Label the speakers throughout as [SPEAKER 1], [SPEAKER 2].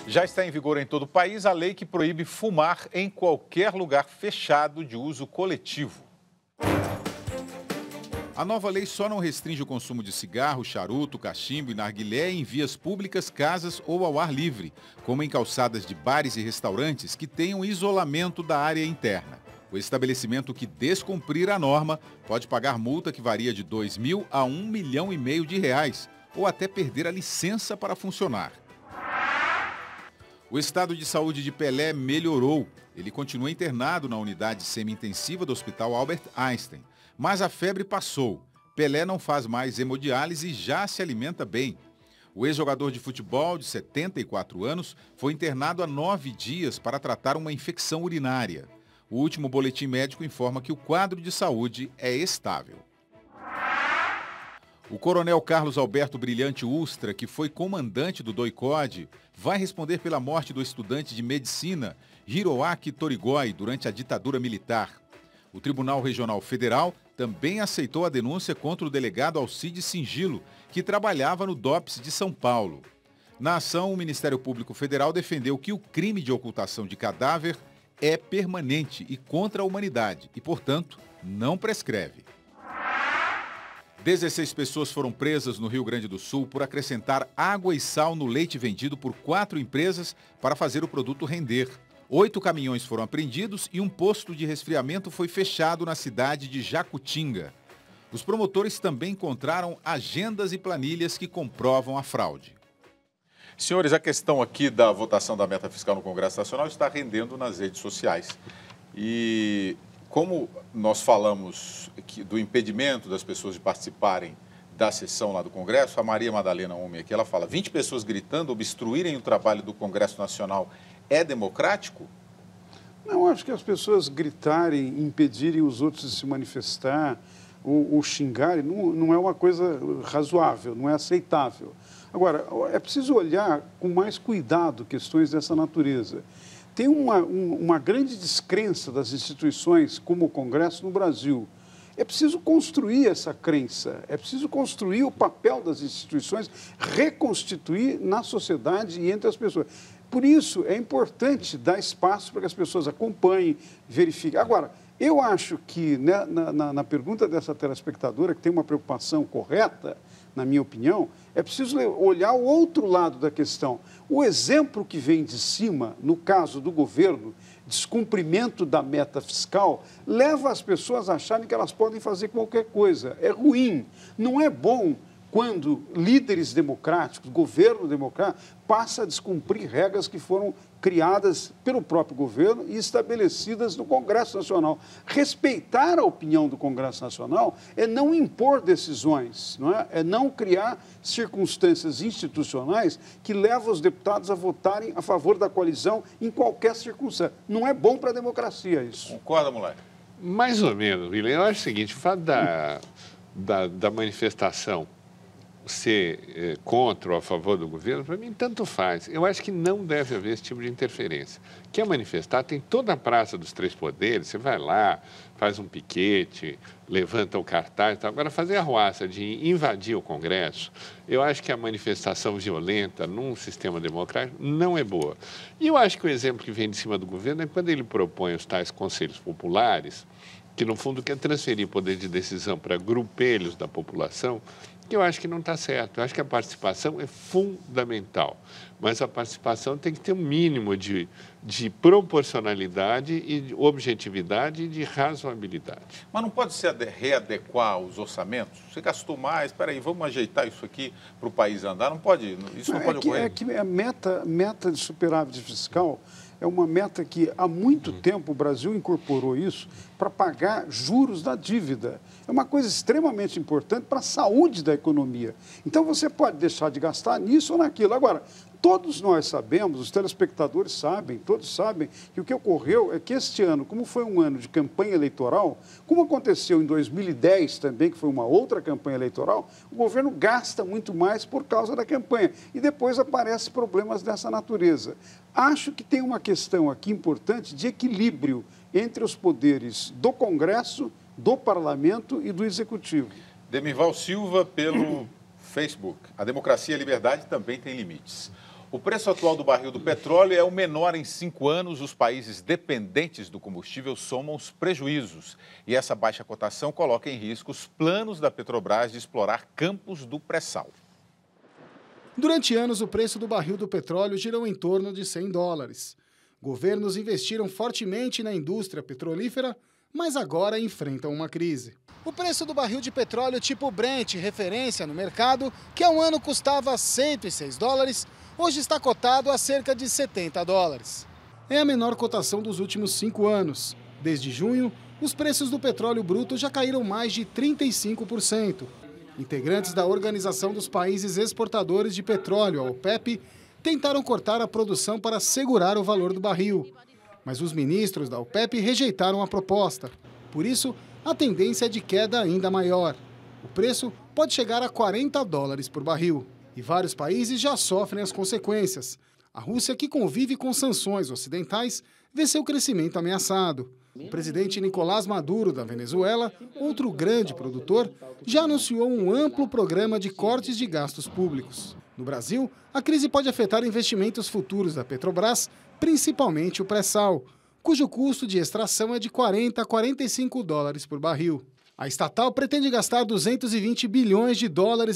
[SPEAKER 1] Já está em vigor em todo o país a lei que proíbe fumar em qualquer lugar fechado de uso coletivo. A nova lei só não restringe o consumo de cigarro, charuto, cachimbo e narguilé em vias públicas, casas ou ao ar livre, como em calçadas de bares e restaurantes que tenham isolamento da área interna. O estabelecimento que descumprir a norma pode pagar multa que varia de R$ 2.000 a R$ 1,5 milhão de reais, ou até perder a licença para funcionar. O estado de saúde de Pelé melhorou. Ele continua internado na unidade semi-intensiva do Hospital Albert Einstein. Mas a febre passou. Pelé não faz mais hemodiálise e já se alimenta bem. O ex-jogador de futebol, de 74 anos, foi internado há 9 dias para tratar uma infecção urinária. O último boletim médico informa que o quadro de saúde é estável. O coronel Carlos Alberto Brilhante Ustra, que foi comandante do DOI-CODE, vai responder pela morte do estudante de medicina Hiroaki Torigoi durante a ditadura militar. O Tribunal Regional Federal também aceitou a denúncia contra o delegado Alcides Singilo, que trabalhava no DOPS de São Paulo. Na ação, o Ministério Público Federal defendeu que o crime de ocultação de cadáver é permanente e contra a humanidade e, portanto, não prescreve. 16 pessoas foram presas no Rio Grande do Sul por acrescentar água e sal no leite vendido por 4 empresas para fazer o produto render. 8 caminhões foram apreendidos e um posto de resfriamento foi fechado na cidade de Jacutinga. Os promotores também encontraram agendas e planilhas que comprovam a fraude.
[SPEAKER 2] Senhores, a questão aqui da votação da meta fiscal no Congresso Nacional está rendendo nas redes sociais. E como nós falamos do impedimento das pessoas de participarem da sessão lá do Congresso, a Maria Madalena Homem aqui, ela fala, 20 pessoas gritando, obstruírem o trabalho do Congresso Nacional é democrático?
[SPEAKER 3] Não, acho que as pessoas gritarem, impedirem os outros de se manifestar ou xingarem, não é uma coisa razoável, não é aceitável. Agora, é preciso olhar com mais cuidado questões dessa natureza. Tem uma grande descrença das instituições como o Congresso no Brasil. É preciso construir essa crença, é preciso construir o papel das instituições, reconstituir na sociedade e entre as pessoas. Por isso, é importante dar espaço para que as pessoas acompanhem, verifiquem. Agora, eu acho que na pergunta dessa telespectadora, que tem uma preocupação correta, na minha opinião, é preciso olhar o outro lado da questão. O exemplo que vem de cima, no caso do governo, descumprimento da meta fiscal, leva as pessoas a acharem que elas podem fazer qualquer coisa. É ruim, não é bom quando líderes democráticos, governo democrático, passa a descumprir regras que foram criadas pelo próprio governo e estabelecidas no Congresso Nacional. Respeitar a opinião do Congresso Nacional é não impor decisões, não é? É não criar circunstâncias institucionais que levam os deputados a votarem a favor da coalizão em qualquer circunstância. Não é bom para a democracia isso.
[SPEAKER 2] Concorda, moleque?
[SPEAKER 4] Mais ou menos, William. Eu acho o seguinte, o fato da manifestação ser contra ou a favor do governo, para mim, tanto faz. Eu acho que não deve haver esse tipo de interferência. Quer manifestar, tem toda a Praça dos Três Poderes, você vai lá, faz um piquete, levanta o cartaz e tal. Agora, fazer a arruaça de invadir o Congresso, eu acho que a manifestação violenta num sistema democrático não é boa. E eu acho que o exemplo que vem de cima do governo é quando ele propõe os tais conselhos populares, que, no fundo, quer transferir poder de decisão para grupelhos da população, que eu acho que não está certo. Eu acho que a participação é fundamental, mas a participação tem que ter um mínimo de proporcionalidade e de objetividade e de razoabilidade.
[SPEAKER 2] Mas não pode se readequar os orçamentos? Você gastou mais, espera aí, vamos ajeitar isso aqui para o país andar? Não pode, isso não pode ocorrer?
[SPEAKER 3] É que a meta de superávit fiscal é uma meta que há muito tempo o Brasil incorporou isso para pagar juros da dívida. É uma coisa extremamente importante para a saúde da economia. Então, você pode deixar de gastar nisso ou naquilo. Agora, todos nós sabemos, os telespectadores sabem, todos sabem, que o que ocorreu é que este ano, como foi um ano de campanha eleitoral, como aconteceu em 2010 também, que foi uma outra campanha eleitoral, o governo gasta muito mais por causa da campanha. E depois aparecem problemas dessa natureza. Acho que tem uma questão aqui importante de equilíbrio entre os poderes do Congresso, do Parlamento e do Executivo.
[SPEAKER 2] Demival Silva, pelo Facebook. A democracia e a liberdade também têm limites. O preço atual do barril do petróleo é o menor em 5 anos. Os países dependentes do combustível somam os prejuízos. E essa baixa cotação coloca em risco os planos da Petrobras de explorar campos do pré-sal.
[SPEAKER 5] Durante anos, o preço do barril do petróleo girou em torno de $100. Governos investiram fortemente na indústria petrolífera, mas agora enfrentam uma crise. O preço do barril de petróleo tipo Brent, referência no mercado, que há um ano custava $106, hoje está cotado a cerca de $70. É a menor cotação dos últimos 5 anos. Desde junho, os preços do petróleo bruto já caíram mais de 35%. Integrantes da Organização dos Países Exportadores de Petróleo, a OPEP, tentaram cortar a produção para segurar o valor do barril. Mas os ministros da OPEP rejeitaram a proposta. Por isso, a tendência é de queda ainda maior. O preço pode chegar a $40 por barril. E vários países já sofrem as consequências. A Rússia, que convive com sanções ocidentais, vê seu crescimento ameaçado. O presidente Nicolás Maduro, da Venezuela, outro grande produtor, já anunciou um amplo programa de cortes de gastos públicos. No Brasil, a crise pode afetar investimentos futuros da Petrobras, principalmente o pré-sal, cujo custo de extração é de $40 a $45 por barril. A estatal pretende gastar $220 bilhões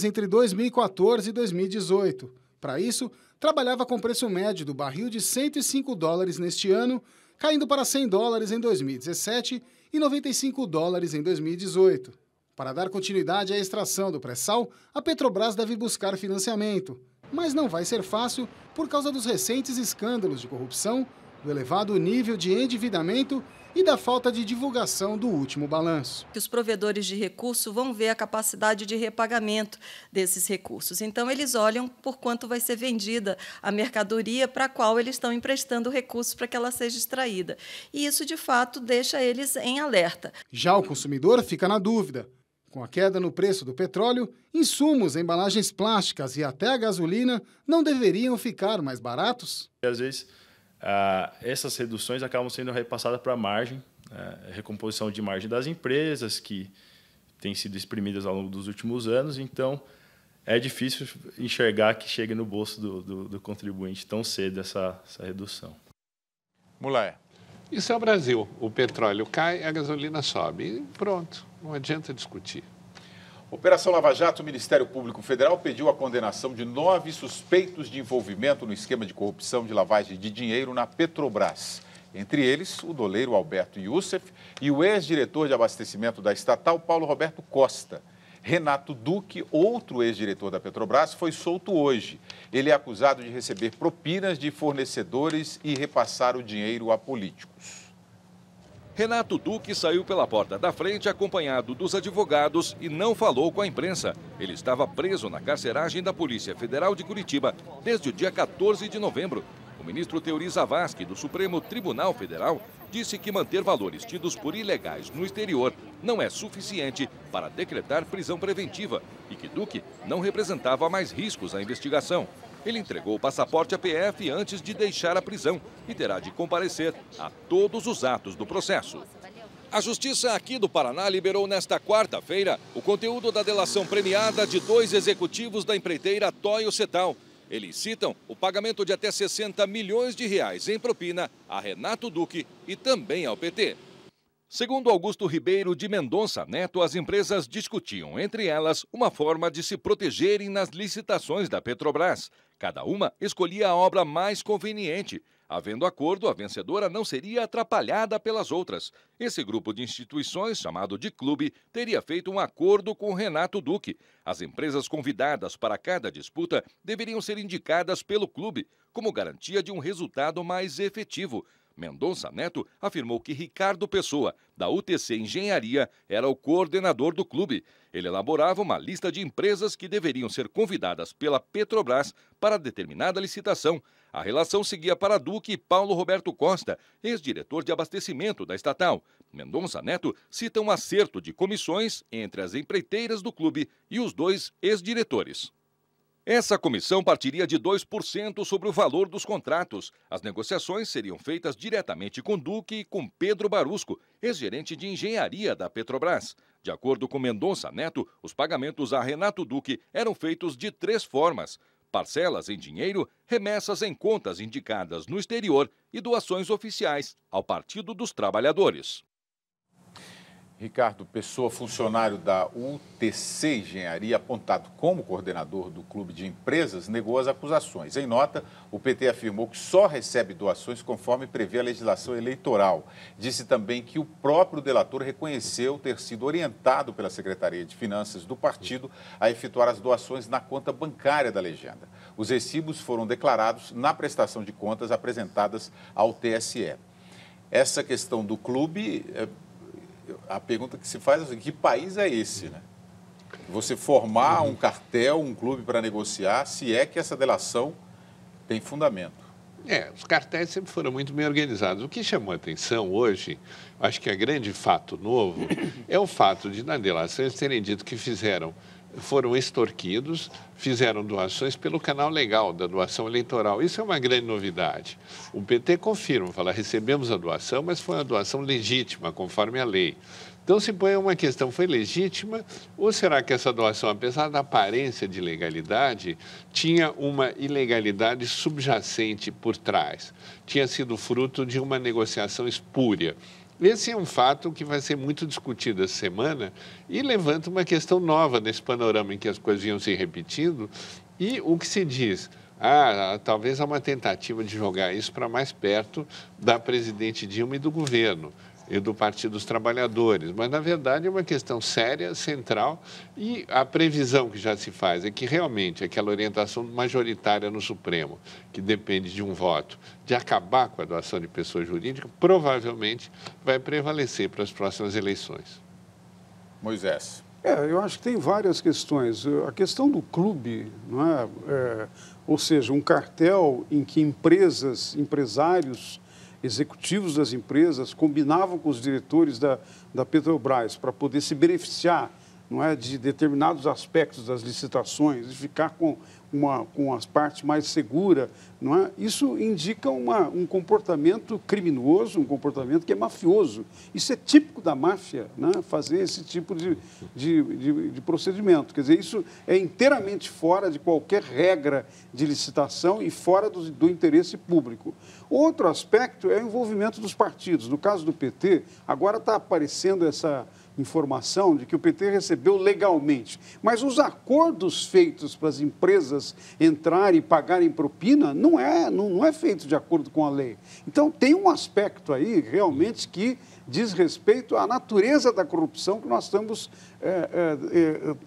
[SPEAKER 5] entre 2014 e 2018. Para isso, trabalhava com preço médio do barril de $105 neste ano, caindo para $100 em 2017 e $95 em 2018. Para dar continuidade à extração do pré-sal, a Petrobras deve buscar financiamento, mas não vai ser fácil por causa dos recentes escândalos de corrupção, do elevado nível de endividamento e da falta de divulgação do último balanço.
[SPEAKER 6] Os provedores de recurso vão ver a capacidade de repagamento desses recursos. Então, eles olham por quanto vai ser vendida a mercadoria para a qual eles estão emprestando recursos para que ela seja extraída. E isso, de fato, deixa eles em alerta.
[SPEAKER 5] Já o consumidor fica na dúvida. Com a queda no preço do petróleo, insumos, embalagens plásticas e até a gasolina não deveriam ficar mais baratos?
[SPEAKER 7] Às vezes, essas reduções acabam sendo repassadas para a margem, recomposição de margem das empresas, que têm sido exprimidas ao longo dos últimos anos. Então, é difícil enxergar que chegue no bolso do contribuinte tão cedo essa redução.
[SPEAKER 2] Mulher.
[SPEAKER 4] Isso é o Brasil. O petróleo cai, a gasolina sobe. E pronto, não adianta discutir.
[SPEAKER 2] Operação Lava Jato, o Ministério Público Federal pediu a condenação de 9 suspeitos de envolvimento no esquema de corrupção de lavagem de dinheiro na Petrobras. Entre eles, o doleiro Alberto Youssef e o ex-diretor de abastecimento da estatal, Paulo Roberto Costa. Renato Duque, outro ex-diretor da Petrobras, foi solto hoje. Ele é acusado de receber propinas de fornecedores e repassar o dinheiro a políticos.
[SPEAKER 8] Renato Duque saiu pela porta da frente acompanhado dos advogados e não falou com a imprensa. Ele estava preso na carceragem da Polícia Federal de Curitiba desde o dia 14 de novembro. O ministro Teori Zavascki, do Supremo Tribunal Federal, disse que manter valores tidos por ilegais no exterior não é suficiente para decretar prisão preventiva e que Duque não representava mais riscos à investigação. Ele entregou o passaporte à PF antes de deixar a prisão e terá de comparecer a todos os atos do processo. A Justiça aqui do Paraná liberou nesta quarta-feira o conteúdo da delação premiada de 2 executivos da empreiteira Toyo Cetal. Eles citam o pagamento de até R$60 milhões em propina a Renato Duque e também ao PT. Segundo Augusto Ribeiro de Mendonça Neto, as empresas discutiam, entre elas, uma forma de se protegerem nas licitações da Petrobras. Cada uma escolhia a obra mais conveniente. Havendo acordo, a vencedora não seria atrapalhada pelas outras. Esse grupo de instituições, chamado de clube, teria feito um acordo com Renato Duque. As empresas convidadas para cada disputa deveriam ser indicadas pelo clube, como garantia de um resultado mais efetivo. Mendonça Neto afirmou que Ricardo Pessoa, da UTC Engenharia, era o coordenador do clube. Ele elaborava uma lista de empresas que deveriam ser convidadas pela Petrobras para determinada licitação. A relação seguia para Duque e Paulo Roberto Costa, ex-diretor de abastecimento da estatal. Mendonça Neto cita um acerto de comissões entre as empreiteiras do clube e os 2 ex-diretores. Essa comissão partiria de 2% sobre o valor dos contratos. As negociações seriam feitas diretamente com Duque e com Pedro Barusco, ex-gerente de engenharia da Petrobras. De acordo com Mendonça Neto, os pagamentos a Renato Duque eram feitos de 3 formas. parcelas em dinheiro, remessas em contas indicadas no exterior e doações oficiais ao Partido dos Trabalhadores.
[SPEAKER 2] Ricardo Pessoa, funcionário da UTC Engenharia, apontado como coordenador do Clube de Empresas, negou as acusações. Em nota, o PT afirmou que só recebe doações conforme prevê a legislação eleitoral. Disse também que o próprio delator reconheceu ter sido orientado pela Secretaria de Finanças do partido a efetuar as doações na conta bancária da legenda. Os recibos foram declarados na prestação de contas apresentadas ao TSE. Essa questão do clube... A pergunta que se faz é assim, que país é esse, né? Você formar um cartel, um clube para negociar, se é que essa delação tem fundamento.
[SPEAKER 4] Os cartéis sempre foram muito bem organizados. O que chamou a atenção hoje, acho que é grande fato novo, é o fato de, na delação, eles terem dito que foram extorquidos, fizeram doações pelo canal legal da doação eleitoral. Isso é uma grande novidade. O PT confirma, fala, recebemos a doação, mas foi uma doação legítima, conforme a lei. Então, se põe uma questão, foi legítima, ou será que essa doação, apesar da aparência de legalidade, tinha uma ilegalidade subjacente por trás? Tinha sido fruto de uma negociação espúria. Esse é um fato que vai ser muito discutido essa semana e levanta uma questão nova nesse panorama em que as coisas iam se repetindo e o que se diz, talvez há uma tentativa de jogar isso para mais perto da presidente Dilma e do governo e do Partido dos Trabalhadores, mas na verdade é uma questão séria, central e a previsão que já se faz é que realmente aquela orientação majoritária no Supremo, que depende de um voto, de acabar com a doação de pessoa jurídica, provavelmente vai prevalecer para as próximas eleições.
[SPEAKER 2] Moisés.
[SPEAKER 3] Eu acho que tem várias questões. A questão do clube, não é? Ou seja, um cartel em que empresários, executivos das empresas combinavam com os diretores da Petrobras para poder se beneficiar, não é, de determinados aspectos das licitações e ficar com as partes mais seguras, não é? Isso indica um comportamento criminoso, um comportamento que é mafioso. Isso é típico da máfia, né? Fazer esse tipo de procedimento. Quer dizer, isso é inteiramente fora de qualquer regra de licitação e fora do interesse público. Outro aspecto é o envolvimento dos partidos. No caso do PT, agora está aparecendo essa informação de que o PT recebeu legalmente. Mas os acordos feitos para as empresas entrarem e pagarem propina não é feito de acordo com a lei. Então, tem um aspecto aí, realmente, que diz respeito à natureza da corrupção que nós estamos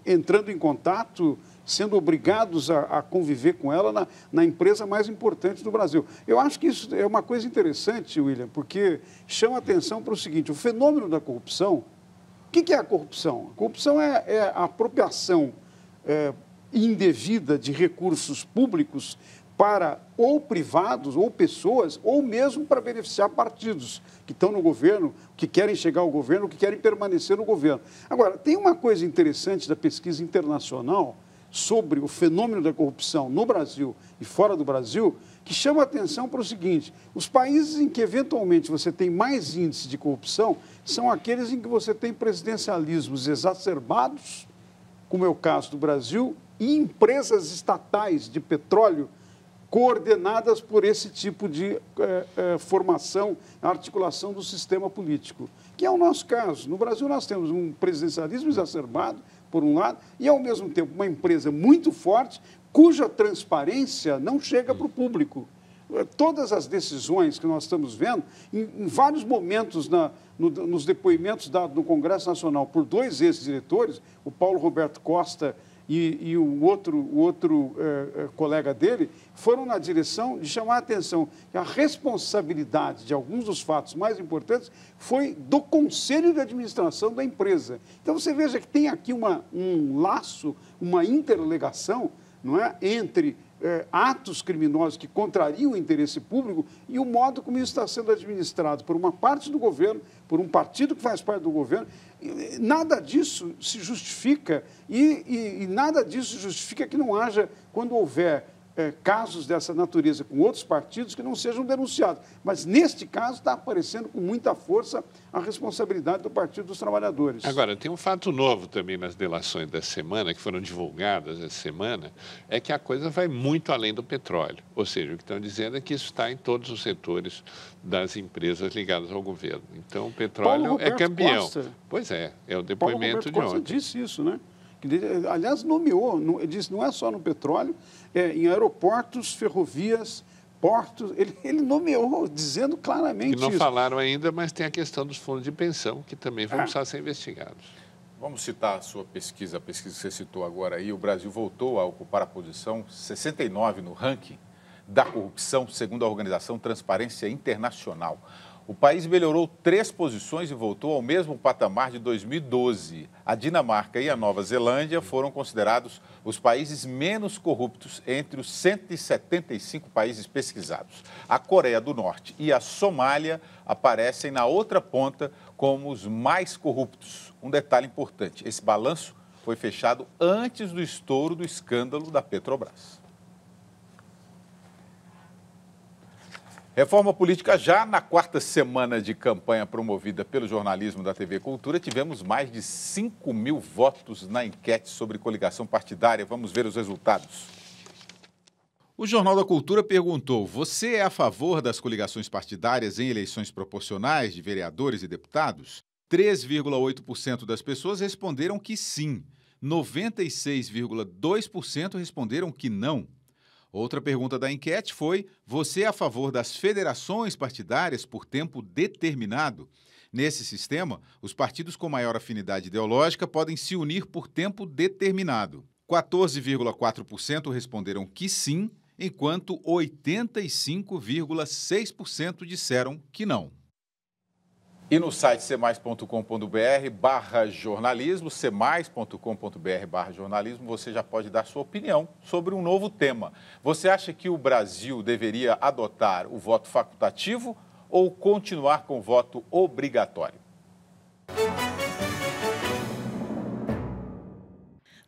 [SPEAKER 3] entrando em contato, sendo obrigados a conviver com ela na empresa mais importante do Brasil. Eu acho que isso é uma coisa interessante, William, porque chama atenção para o seguinte, o fenômeno da corrupção. O que é a corrupção? A corrupção é a apropriação indevida de recursos públicos para ou privados, ou pessoas, ou mesmo para beneficiar partidos que estão no governo, que querem chegar ao governo, que querem permanecer no governo. Agora, tem uma coisa interessante da pesquisa internacional sobre o fenômeno da corrupção no Brasil e fora do Brasil, que chama a atenção para o seguinte, os países em que eventualmente você tem mais índice de corrupção são aqueles em que você tem presidencialismos exacerbados, como é o caso do Brasil, e empresas estatais de petróleo coordenadas por esse tipo de formação, articulação do sistema político, que é o nosso caso. No Brasil nós temos um presidencialismo exacerbado, por um lado, e ao mesmo tempo uma empresa muito forte, cuja transparência não chega para o público. Todas as decisões que nós estamos vendo, em vários momentos nos depoimentos dados no Congresso Nacional por dois ex-diretores, o Paulo Roberto Costa e o outro colega dele, foram na direção de chamar a atenção que a responsabilidade de alguns dos fatos mais importantes foi do Conselho de Administração da empresa. Então, você veja que tem aqui um laço, uma interligação, não é, entre atos criminosos que contrariam o interesse público e o modo como isso está sendo administrado por uma parte do governo, por um partido que faz parte do governo. Nada disso se justifica e nada disso justifica que não haja, quando houver casos dessa natureza com outros partidos que não sejam denunciados. Mas, neste caso, está aparecendo com muita força a responsabilidade do Partido dos Trabalhadores.
[SPEAKER 4] Agora, tem um fato novo também nas delações da semana, que foram divulgadas essa semana, é que a coisa vai muito além do petróleo. Ou seja, o que estão dizendo é que isso está em todos os setores das empresas ligadas ao governo. Então, o petróleo é campeão. Costa,
[SPEAKER 3] pois
[SPEAKER 4] é o depoimento de ontem.
[SPEAKER 3] Disse isso, né? Aliás, nomeou, ele disse, não é só no petróleo, em aeroportos, ferrovias, portos, ele nomeou, dizendo claramente isso.
[SPEAKER 4] Que não falaram ainda, mas tem a questão dos fundos de pensão, que também vão precisar ser investigados.
[SPEAKER 2] Vamos citar a sua pesquisa, a pesquisa que você citou agora aí. O Brasil voltou a ocupar a posição 69 no ranking da corrupção, segundo a organização Transparência Internacional. O país melhorou 3 posições e voltou ao mesmo patamar de 2012. A Dinamarca e a Nova Zelândia foram considerados os países menos corruptos entre os 175 países pesquisados. A Coreia do Norte e a Somália aparecem na outra ponta como os mais corruptos. Um detalhe importante, esse balanço foi fechado antes do estouro do escândalo da Petrobras. Reforma política já na 4ª semana de campanha promovida pelo jornalismo da TV Cultura, tivemos mais de 5.000 votos na enquete sobre coligação partidária. Vamos ver os resultados.
[SPEAKER 1] O Jornal da Cultura perguntou: você é a favor das coligações partidárias em eleições proporcionais de vereadores e deputados? 3,8% das pessoas responderam que sim. 96,2% responderam que não. Outra pergunta da enquete foi: você é a favor das federações partidárias por tempo determinado? Nesse sistema, os partidos com maior afinidade ideológica podem se unir por tempo determinado. 14,4% responderam que sim, enquanto 85,6% disseram que não.
[SPEAKER 2] E no site cmais.com.br/jornalismo, cmais.com.br/jornalismo, você já pode dar sua opinião sobre um novo tema. Você acha que o Brasil deveria adotar o voto facultativo ou continuar com o voto obrigatório?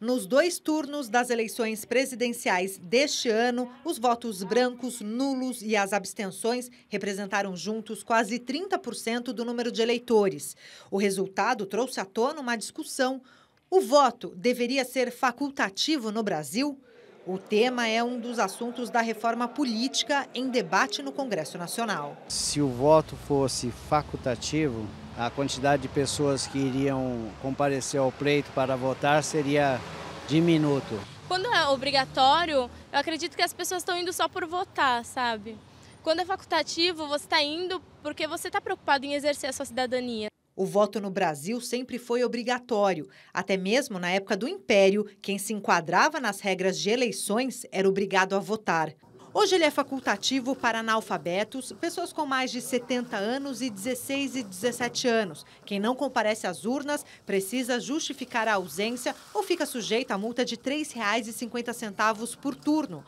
[SPEAKER 9] Nos 2 turnos das eleições presidenciais deste ano, os votos brancos, nulos e as abstenções representaram juntos quase 30% do número de eleitores. O resultado trouxe à tona uma discussão. O voto deveria ser facultativo no Brasil? O tema é um dos assuntos da reforma política em debate no Congresso Nacional.
[SPEAKER 10] Se o voto fosse facultativo, a quantidade de pessoas que iriam comparecer ao pleito para votar seria diminuto.
[SPEAKER 11] Quando é obrigatório, eu acredito que as pessoas estão indo só por votar, sabe? Quando é facultativo, você está indo porque você está preocupado em exercer a sua cidadania.
[SPEAKER 9] O voto no Brasil sempre foi obrigatório. Até mesmo na época do Império, quem se enquadrava nas regras de eleições era obrigado a votar. Hoje ele é facultativo para analfabetos, pessoas com mais de 70 anos e 16 e 17 anos. Quem não comparece às urnas precisa justificar a ausência ou fica sujeito a multa de R$ 3,50 por turno.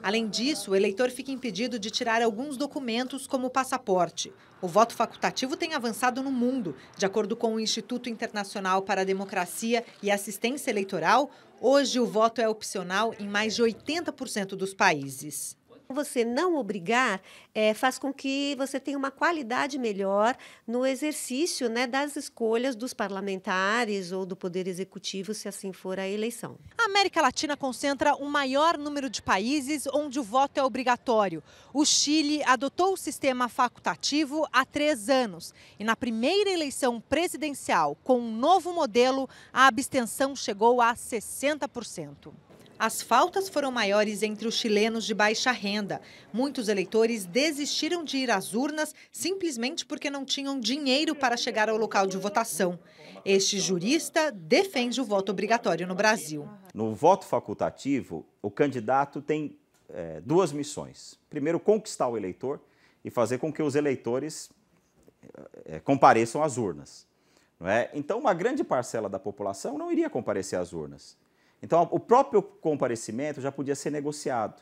[SPEAKER 9] Além disso, o eleitor fica impedido de tirar alguns documentos, como o passaporte. O voto facultativo tem avançado no mundo. De acordo com o Instituto Internacional para a Democracia e Assistência Eleitoral, hoje o voto é opcional em mais de 80% dos países.
[SPEAKER 12] Você não obrigar faz com que você tenha uma qualidade melhor no exercício, né, das escolhas dos parlamentares ou do Poder Executivo, se assim for a eleição.
[SPEAKER 9] A América Latina concentra um maior número de países onde o voto é obrigatório. O Chile adotou o sistema facultativo há 3 anos. E na primeira eleição presidencial, com um novo modelo, a abstenção chegou a 60%. As faltas foram maiores entre os chilenos de baixa renda. Muitos eleitores desistiram de ir às urnas simplesmente porque não tinham dinheiro para chegar ao local de votação. Este jurista defende o voto obrigatório no Brasil.
[SPEAKER 13] No voto facultativo, o candidato tem 2 missões. Primeiro, conquistar o eleitor e fazer com que os eleitores compareçam às urnas. Não é? Então, uma grande parcela da população não iria comparecer às urnas. Então, o próprio comparecimento já podia ser negociado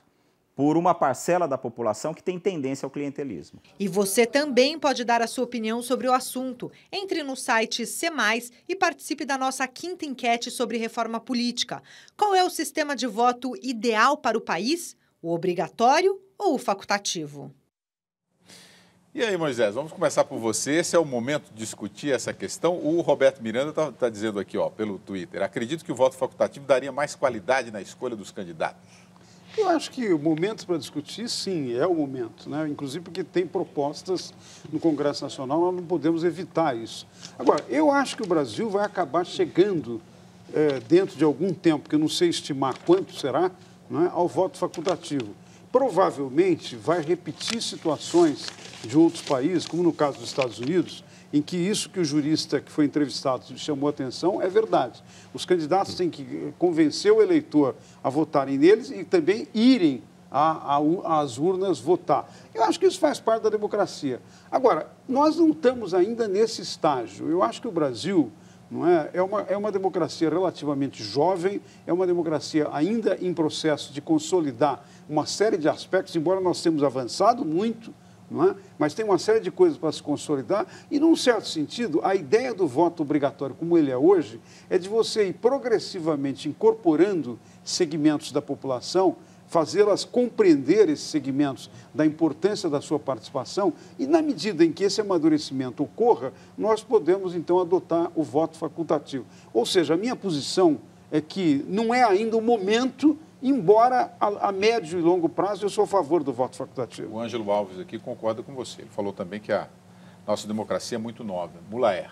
[SPEAKER 13] por uma parcela da população que tem tendência ao clientelismo.
[SPEAKER 9] E você também pode dar a sua opinião sobre o assunto. Entre no site CMais e participe da nossa 5ª enquete sobre reforma política. Qual é o sistema de voto ideal para o país? o obrigatório ou o facultativo?
[SPEAKER 2] E aí, Moisés, vamos começar por você. Esse é o momento de discutir essa questão. O Roberto Miranda está dizendo aqui, pelo Twitter: acredito que o voto facultativo daria mais qualidade na escolha dos candidatos.
[SPEAKER 3] Eu acho que o momento para discutir, sim, é o momento, né? Inclusive porque tem propostas no Congresso Nacional, nós não podemos evitar isso. Agora, eu acho que o Brasil vai acabar chegando, dentro de algum tempo, que eu não sei estimar quanto será, não é, ao voto facultativo. Provavelmente vai repetir situações de outros países, como no caso dos Estados Unidos, em que isso que o jurista que foi entrevistado chamou a atenção é verdade. Os candidatos têm que convencer o eleitor a votarem neles e também irem às urnas votar. Eu acho que isso faz parte da democracia. Agora, nós não estamos ainda nesse estágio. Eu acho que o Brasil não é uma democracia relativamente jovem, é uma democracia ainda em processo de consolidar uma série de aspectos, embora nós tenhamos avançado muito, não é? Mas tem uma série de coisas para se consolidar e, num certo sentido, a ideia do voto obrigatório, como ele é hoje, é de você ir progressivamente incorporando segmentos da população, fazê-las compreender esses segmentos da importância da sua participação e, na medida em que esse amadurecimento ocorra, nós podemos, então, adotar o voto facultativo. Ou seja, a minha posição é que não é ainda o momento, embora a médio e longo prazo eu sou a favor do voto facultativo.
[SPEAKER 2] O Ângelo Alves aqui concorda com você. Ele falou também que a nossa democracia é muito nova. Mulaer.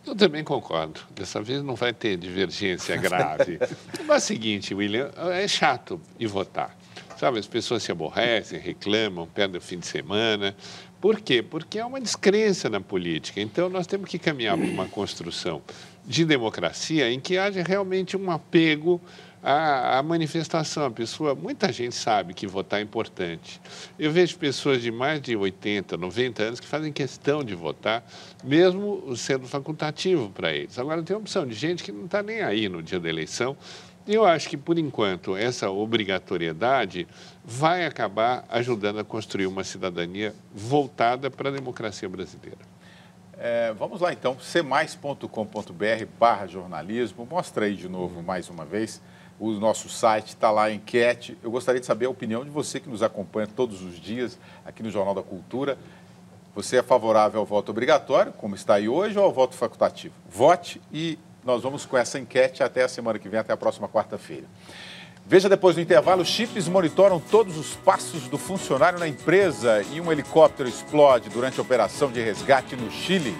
[SPEAKER 4] Eu também concordo. Dessa vez não vai ter divergência grave. Mas é o seguinte, William, é chato ir votar. Sabe, as pessoas se aborrecem, reclamam, perdem o fim de semana. Por quê? Porque é uma descrença na política. Então, nós temos que caminhar para uma construção de democracia em que haja realmente um apego à manifestação. Muita gente sabe que votar é importante. Eu vejo pessoas de mais de 80, 90 anos que fazem questão de votar, mesmo sendo facultativo para eles. Agora, tem uma opção de gente que não está nem aí no dia da eleição. E eu acho que, por enquanto, essa obrigatoriedade vai acabar ajudando a construir uma cidadania voltada para a democracia brasileira.
[SPEAKER 2] Vamos lá, então, cmais.com.br/jornalismo. Mostra aí de novo, mais uma vez. O nosso site está lá, a enquete. Eu gostaria de saber a opinião de você que nos acompanha todos os dias aqui no Jornal da Cultura. Você é favorável ao voto obrigatório, como está aí hoje, ou ao voto facultativo? Vote e nós vamos com essa enquete até a semana que vem, até a próxima quarta-feira. Veja depois do intervalo, os chips monitoram todos os passos do funcionário na empresa e um helicóptero explode durante a operação de resgate no Chile.